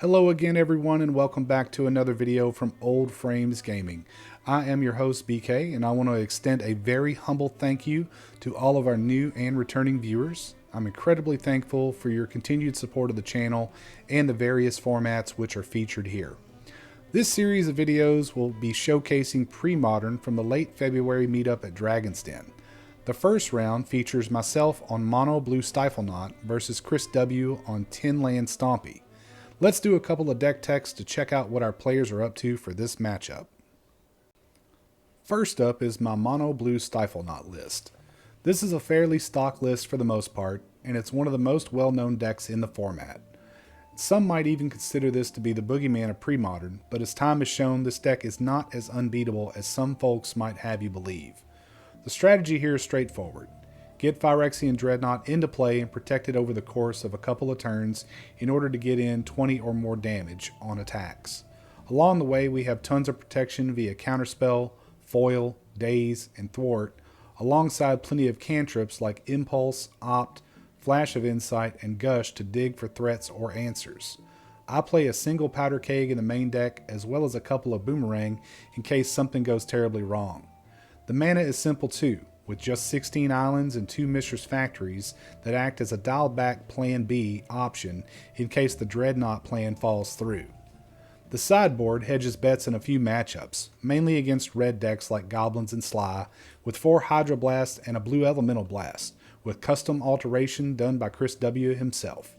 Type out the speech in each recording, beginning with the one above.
Hello again everyone and welcome back to another video from Old Frames Gaming. I am your host BK and I want to extend a very humble thank you to all of our new and returning viewers. I'm incredibly thankful for your continued support of the channel and the various formats which are featured here. This series of videos will be showcasing Premodern from the late February meetup at Dragon's Den. The first round features myself on Mono-Blue Stiflenought versus Chris W on Tin Land Stompy. Let's do a couple of deck techs to check out what our players are up to for this matchup. First up is my Mono-Blue Stiflenought list. This is a fairly stock list for the most part, and it's one of the most well-known decks in the format. Some might even consider this to be the boogeyman of Premodern, but as time has shown, this deck is not as unbeatable as some folks might have you believe. The strategy here is straightforward. Get Phyrexian Dreadnought into play and protect it over the course of a couple of turns in order to get in 20 or more damage on attacks. Along the way, we have tons of protection via Counterspell, Foil, Daze, and Thwart, alongside plenty of cantrips like Impulse, Opt, Flash of Insight, and Gush to dig for threats or answers. I play a single Powder Keg in the main deck as well as a couple of Boomerang in case something goes terribly wrong. The mana is simple too, with just 16 islands and 2 Mishra's Factories that act as a dialed back Plan B option in case the Dreadnought plan falls through. The sideboard hedges bets in a few matchups, mainly against red decks like Goblins and Sly, with 4 Hydroblast and a Blue Elemental Blast, with custom alteration done by Chris W himself.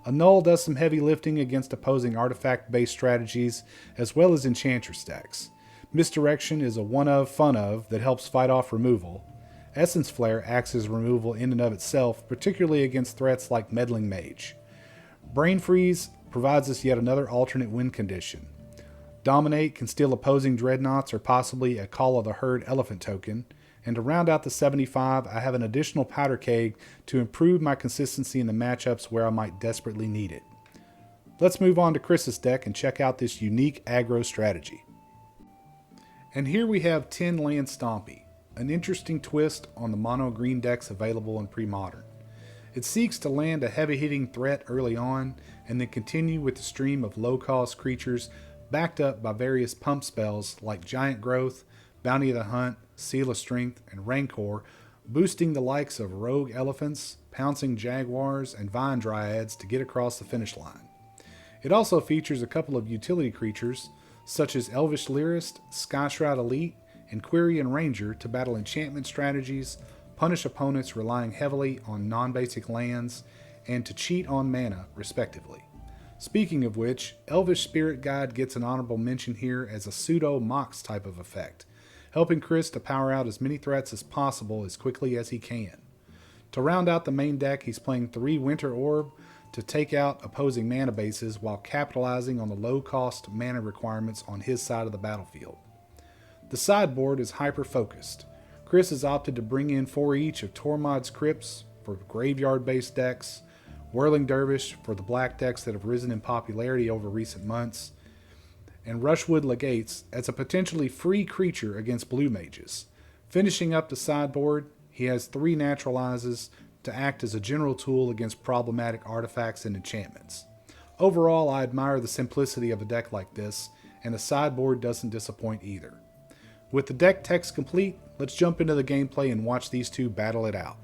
A Null does some heavy lifting against opposing artifact-based strategies, as well as Enchantress decks. Misdirection is a one-of, fun-of that helps fight off removal. Essence Flare acts as removal in and of itself, particularly against threats like Meddling Mage. Brain Freeze provides us yet another alternate win condition. Dominate can steal opposing Dreadnoughts or possibly a Call of the Herd Elephant token. And to round out the 75, I have an additional Powder Keg to improve my consistency in the matchups where I might desperately need it. Let's move on to Chris's deck and check out this unique aggro strategy. And here we have Tin Land Stompy, an interesting twist on the mono-green decks available in Premodern. It seeks to land a heavy-hitting threat early on, and then continue with the stream of low-cost creatures backed up by various pump spells like Giant Growth, Bounty of the Hunt, Seal of Strength, and Rancor, boosting the likes of Rogue Elephants, Pouncing Jaguars, and Vine Dryads to get across the finish line. It also features a couple of utility creatures, such as Elvish Lyrist, Skyshroud Elite, and Quirion Ranger to battle enchantment strategies, punish opponents relying heavily on non-basic lands, and to cheat on mana, respectively. Speaking of which, Elvish Spirit Guide gets an honorable mention here as a pseudo-Mox type of effect, helping Chris to power out as many threats as possible as quickly as he can. To round out the main deck, he's playing 3 Winter Orb to take out opposing mana bases while capitalizing on the low-cost mana requirements on his side of the battlefield. The sideboard is hyper-focused. Chris has opted to bring in 4 each of Tormod's Crypts for graveyard-based decks, Whirling Dervish for the black decks that have risen in popularity over recent months, and Rushwood Legates as a potentially free creature against blue mages. Finishing up the sideboard, he has 3 Naturalizes to act as a general tool against problematic artifacts and enchantments. Overall, I admire the simplicity of a deck like this, and the sideboard doesn't disappoint either. With the deck text complete, let's jump into the gameplay and watch these two battle it out.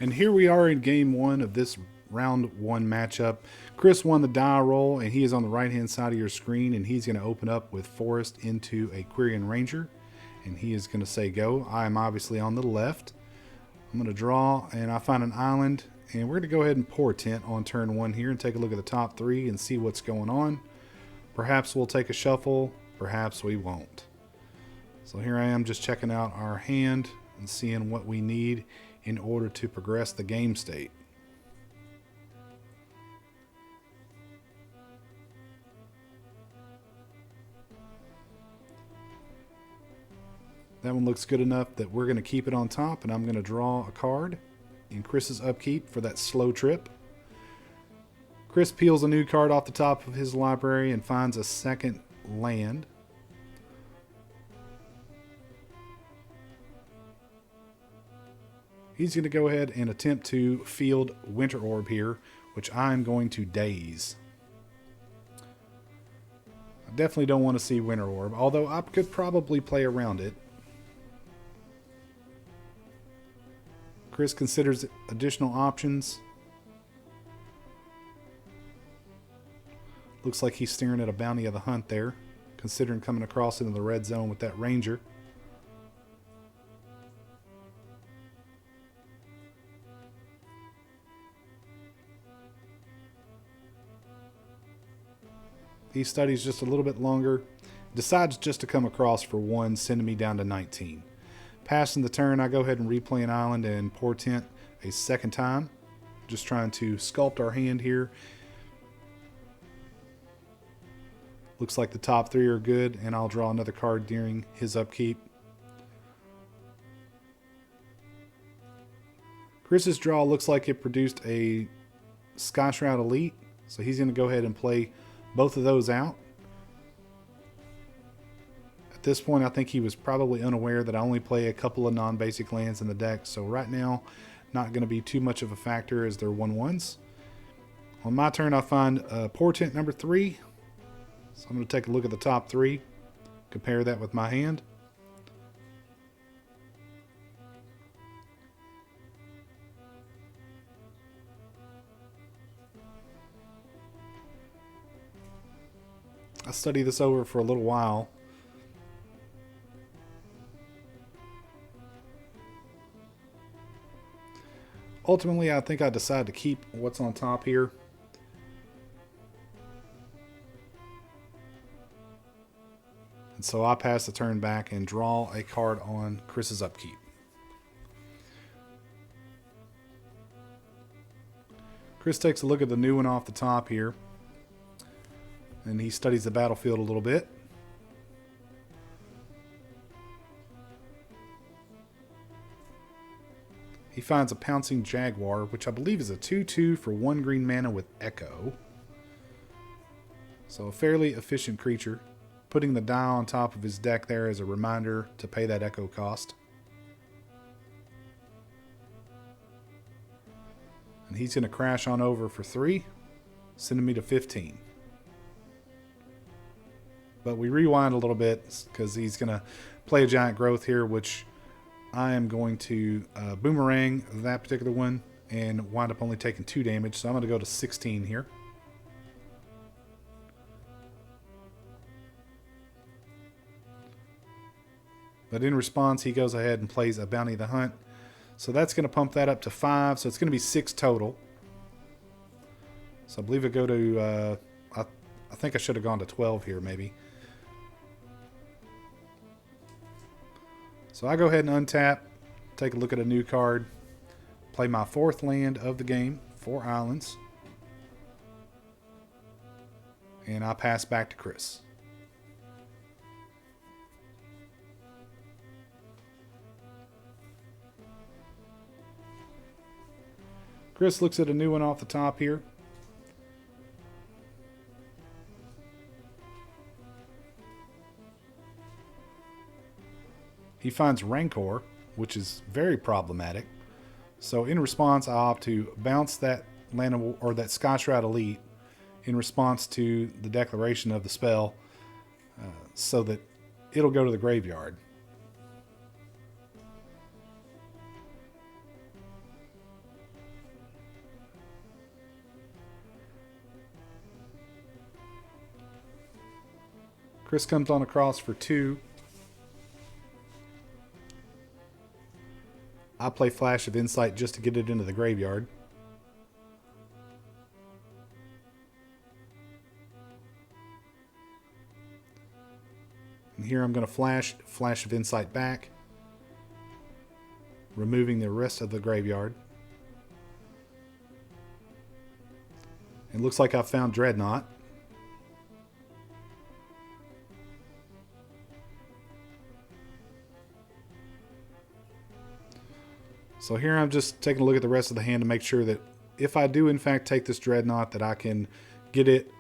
And here we are in game 1 of this round 1 matchup. Chris won the die roll and he is on the right hand side of your screen, and he's going to open up with Forest into a Quirion Ranger, and he is going to say go. I am obviously on the left. I'm going to draw and I find an island, and we're going to go ahead and Portent on turn 1 here and take a look at the top 3 and see what's going on. Perhaps we'll take a shuffle, perhaps we won't. So here I am just checking out our hand and seeing what we need in order to progress the game state. That one looks good enough that we're going to keep it on top, and I'm going to draw a card in Chris's upkeep for that slow trip. Chris peels a new card off the top of his library and finds a second land. He's going to go ahead and attempt to field Winter Orb here, which I'm going to daze. I definitely don't want to see Winter Orb, although I could probably play around it. Chris considers additional options. Looks like he's staring at a Bounty of the Hunt there, considering coming across into the red zone with that Ranger. He studies just a little bit longer, decides just to come across for one, sending me down to 19. Passing the turn, I go ahead and replay an island and portent a second time. Just trying to sculpt our hand here. Looks like the top three are good, and I'll draw another card during his upkeep. Chris's draw looks like it produced a Sky Shroud Elite, so he's going to go ahead and play both of those out. At this point, I think he was probably unaware that I only play a couple of non-basic lands in the deck, so right now, not going to be too much of a factor as they're 1/1s. On my turn, I find portent number 3. So I'm going to take a look at the top 3, compare that with my hand. I study this over for a little while. Ultimately, I think I decide to keep what's on top here. And so I pass the turn back and draw a card on Chris's upkeep. Chris takes a look at the new one off the top here. And he studies the battlefield a little bit. He finds a Pouncing Jaguar, which I believe is a 2/2 for 1 green mana with Echo. So a fairly efficient creature. Putting the die on top of his deck there as a reminder to pay that Echo cost. And he's going to crash on over for 3, sending me to 15. But we rewind a little bit because he's going to play a Giant Growth here, which I am going to boomerang that particular one and wind up only taking 2 damage. So I'm going to go to 16 here. But in response, he goes ahead and plays a Bounty of the Hunt. So that's going to pump that up to 5. So it's going to be 6 total. So I believe I go to, I think I should have gone to 12 here maybe. So I go ahead and untap, take a look at a new card, play my 4th land of the game, 4 islands. And I pass back to Chris. Chris looks at a new one off the top here. He finds Rancor, which is very problematic. So in response, I opt to bounce that land or that Sky Shroud Elite in response to the declaration of the spell, so that it'll go to the graveyard. Chris comes on across for 2. I play Flash of Insight just to get it into the graveyard. And here I'm going to Flash of Insight back, removing the rest of the graveyard. It looks like I found Dreadnought. So here I'm just taking a look at the rest of the hand to make sure that if I do in fact take this Dreadnought, that I can get it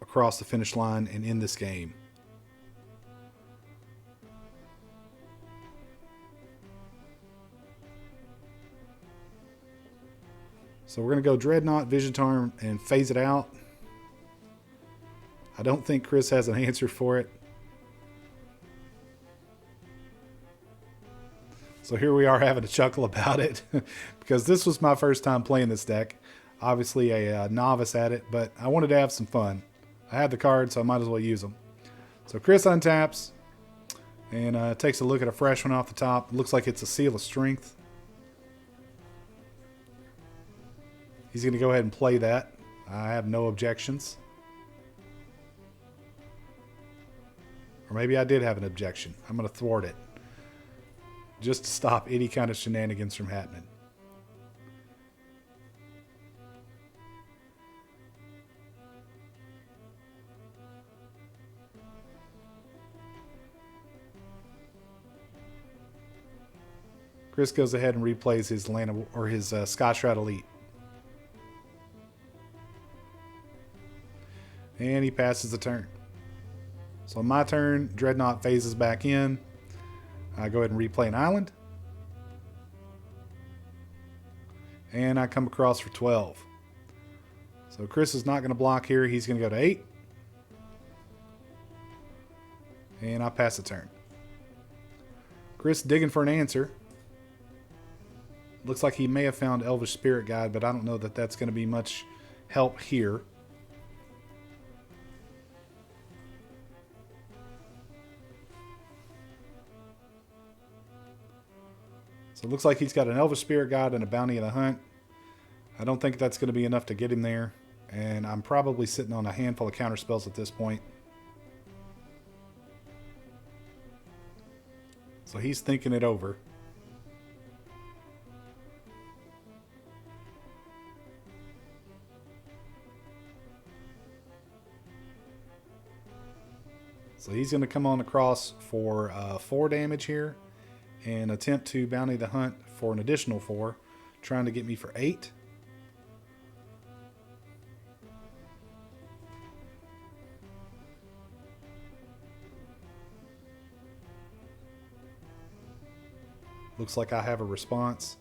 across the finish line and end this game. So we're going to go Dreadnought, Vision Charm, and phase it out. I don't think Chris has an answer for it. So here we are having a chuckle about it because this was my first time playing this deck. Obviously a novice at it, but I wanted to have some fun. I had the cards, so I might as well use them. So Chris untaps and takes a look at a fresh one off the top. It looks like it's a Seal of Strength. He's going to go ahead and play that. I have no objections. Or maybe I did have an objection. I'm going to thwart it, just to stop any kind of shenanigans from happening. Chris goes ahead and replays his Sky Shroud Elite. And he passes the turn. So on my turn, Dreadnought phases back in. I go ahead and replay an island. And I come across for 12. So Chris is not going to block here. He's going to go to 8. And I pass the turn. Chris digging for an answer. Looks like he may have found Elvish Spirit Guide, but I don't know that that's going to be much help here. So it looks like he's got an Elvish Spirit Guide and a Bounty of the Hunt. I don't think that's going to be enough to get him there. And I'm probably sitting on a handful of counter spells at this point. So he's thinking it over. So he's going to come on across for 4 damage here and attempt to Bounty the Hunt for an additional 4, trying to get me for 8. Looks like I have a response.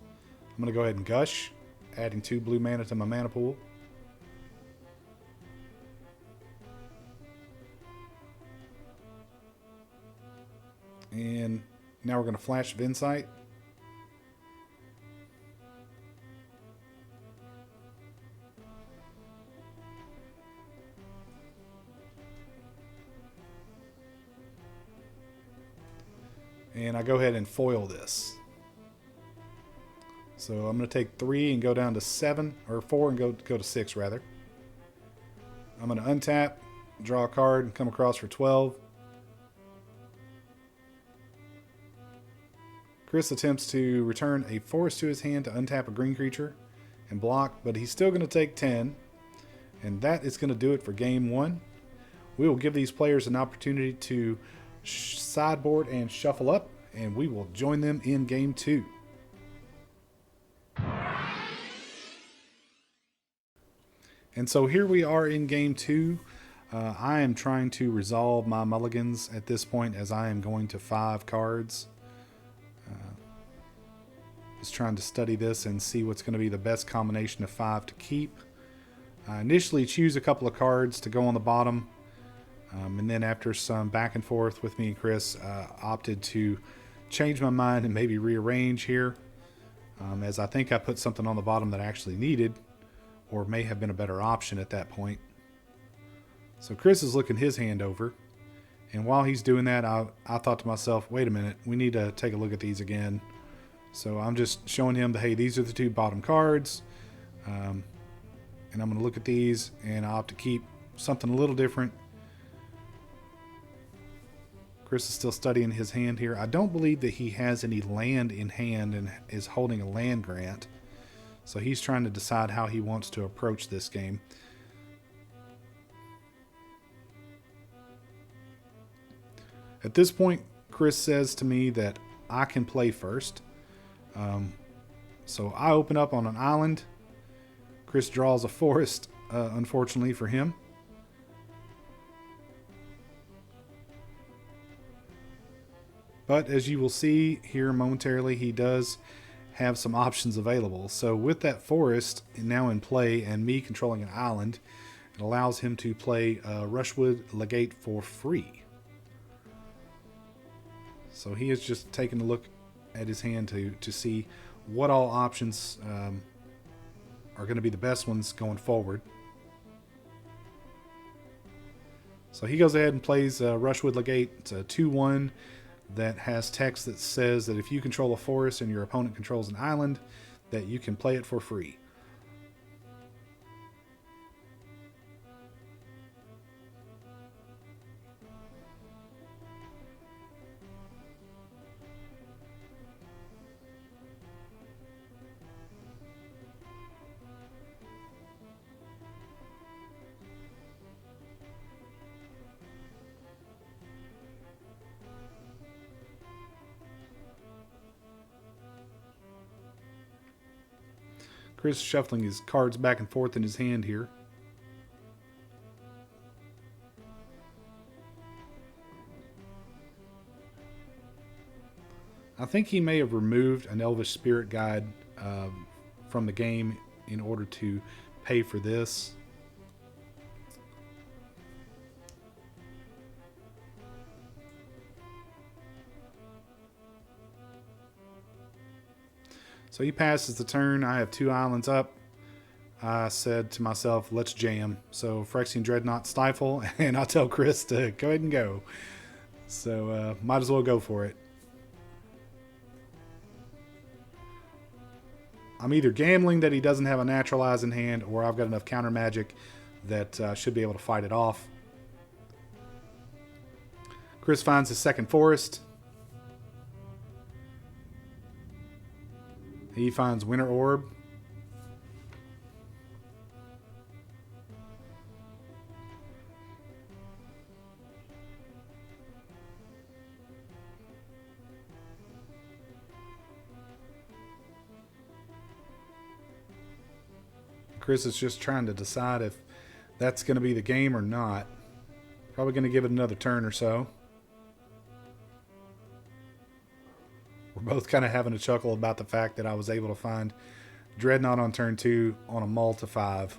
I'm going to go ahead and Gush, adding 2 blue mana to my mana pool. And now we're going to Flash of Insight. And I go ahead and foil this. So I'm going to take 3 and go down to 7, or 4 and go to 6 rather. I'm going to untap, draw a card, and come across for 12. Chris attempts to return a forest to his hand to untap a green creature and block, but he's still going to take 10. And that is going to do it for game 1. We will give these players an opportunity to sideboard and shuffle up, and we will join them in game 2. And so here we are in game 2. I am trying to resolve my mulligans at this point, as I am going to 5 cards. Just trying to study this and see what's going to be the best combination of 5 to keep. I initially choose a couple of cards to go on the bottom, and then after some back and forth with me and Chris, opted to change my mind and maybe rearrange here, as I think I put something on the bottom that I actually needed, or may have been a better option at that point. So Chris is looking his hand over, and while he's doing that, I thought to myself, wait a minute, we need to take a look at these again. So I'm just showing him that, hey, these are the 2 bottom cards, and I'm going to look at these, and I opt to keep something a little different. Chris is still studying his hand here. I don't believe that he has any land in hand and is holding a land grant. So he's trying to decide how he wants to approach this game. At this point, Chris says to me that I can play first. So I open up on an island. Chris draws a forest, unfortunately for him. But as you will see here momentarily, he does have some options available. So with that forest now in play and me controlling an island, it allows him to play Rushwood Legate for free. So he is just taking a look at his hand to see what all options are going to be the best ones going forward. So he goes ahead and plays Rushwood Legate. It's a 2/1 that has text that says that if you control a forest and your opponent controls an island, that you can play it for free. Chris is shuffling his cards back and forth in his hand here. I think he may have removed an Elvish Spirit Guide from the game in order to pay for this. So he passes the turn. I have 2 islands up. I said to myself, let's jam. So Phyrexian Dreadnought Stifle, and I'll tell Chris to go ahead and go. So might as well go for it. I'm either gambling that he doesn't have a Naturalize in hand, or I've got enough counter magic that should be able to fight it off. Chris finds his second forest. He finds Winter Orb. Chris is just trying to decide if that's going to be the game or not. Probably going to give it another turn or so. We're both kind of having a chuckle about the fact that I was able to find Dreadnought on turn 2 on a mull to 5.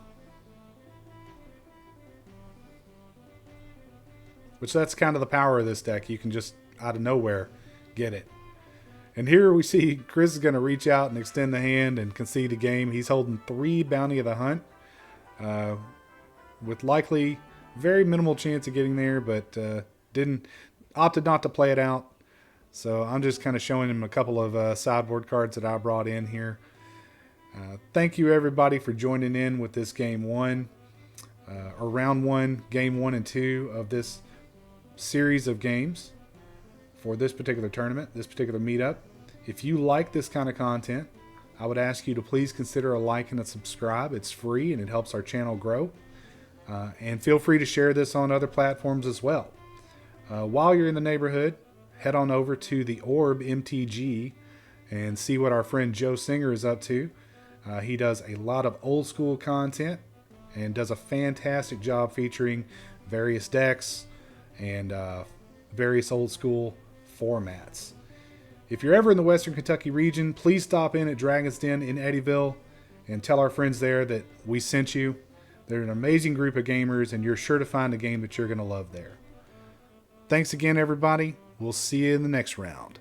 Which that's kind of the power of this deck. You can just out of nowhere get it. And here we see Chris is going to reach out and extend the hand and concede a game. He's holding 3 Bounty of the Hunt. With likely very minimal chance of getting there, but opted not to play it out. So I'm just kind of showing him a couple of sideboard cards that I brought in here. Thank you everybody for joining in with this game 1, or round 1, game 1 and 2 of this series of games for this particular tournament, this particular meetup. If you like this kind of content, I would ask you to please consider a like and a subscribe. It's free and it helps our channel grow. And feel free to share this on other platforms as well. While you're in the neighborhood, head on over to the Orb MTG and see what our friend Joe Singer is up to. He does a lot of old school content and does a fantastic job featuring various decks and various old school formats. If you're ever in the Western Kentucky region, please stop in at Dragon's Den in Eddyville and tell our friends there that we sent you. They're an amazing group of gamers, and you're sure to find a game that you're going to love there. Thanks again, everybody. We'll see you in the next round.